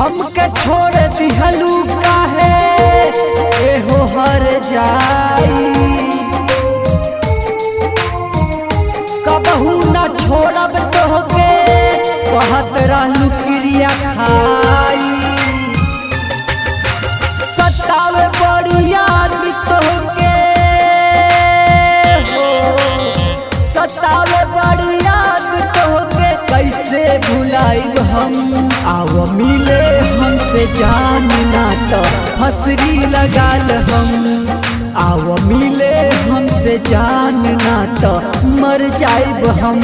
हमके छोड़ दिहलू काहे एहो हर जाई, कबहू न छोड़ब तोहके कहत रहलू क्रिया खाई। सतावे बड़ी याद तोहके हो, सतावे बड़ी याद तोहके कैसे भुलाइब हम। आओ मिले हमसे जान ना तो फसरी लगाल हम, आओ मिले हमसे जान ना तो मर जाइब हम।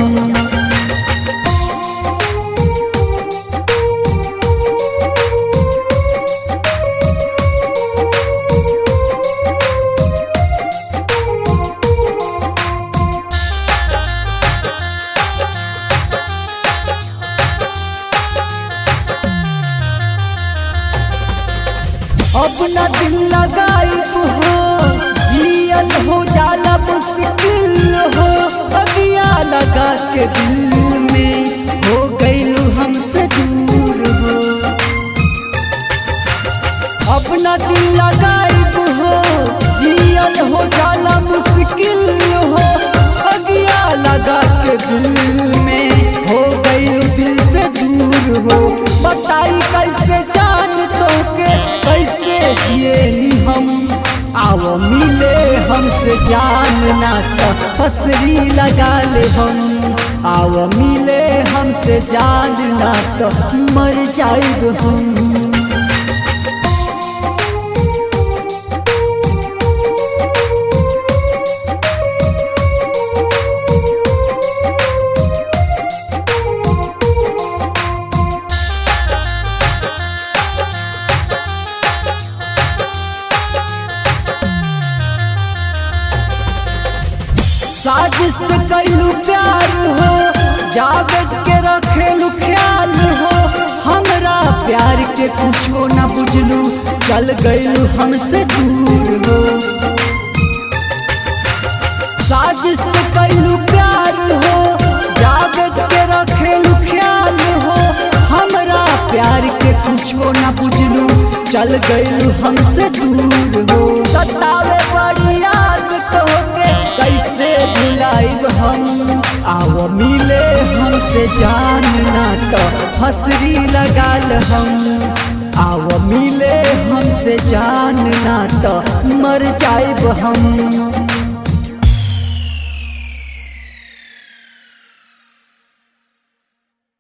अपना दिल लगाइब हो, जियल हो जाला मुश्किल हो, अगिया लगा के दिल में हो गइलू हमसे दूर हो। अपना दिल लगाइब हो, जियल हो जाला मुश्किल हो, अगिया लगा के दिल में हो गइलू दिल से दूर हो। बताई कैसे जान तोके कैसे जिएनी हम, आओ मिले हमसे जान ना तो फसरी लगा ले हम, आओ मिले हमसे जान ना तो मर जाइब हम। साजिश कैलू प्यार हो, जावेद के रखेलू ख्याल हो, हमरा प्यार के कुछो न बुझलू चल गइलू हमसे दूर हो। साजिश कैलू प्यार हो, जावेद के रखेलू ख्याल हो, हमरा प्यार के कुछो न बुझलू चल गइलू हमसे दूर हो। सतावे बड़ी याद तोहके कैसे भुलाइब हम, आओ मिले हमसे जान ना तो फसरी लगाल हम, आओ मिले हमसे जान ना तो मर जाइब हम।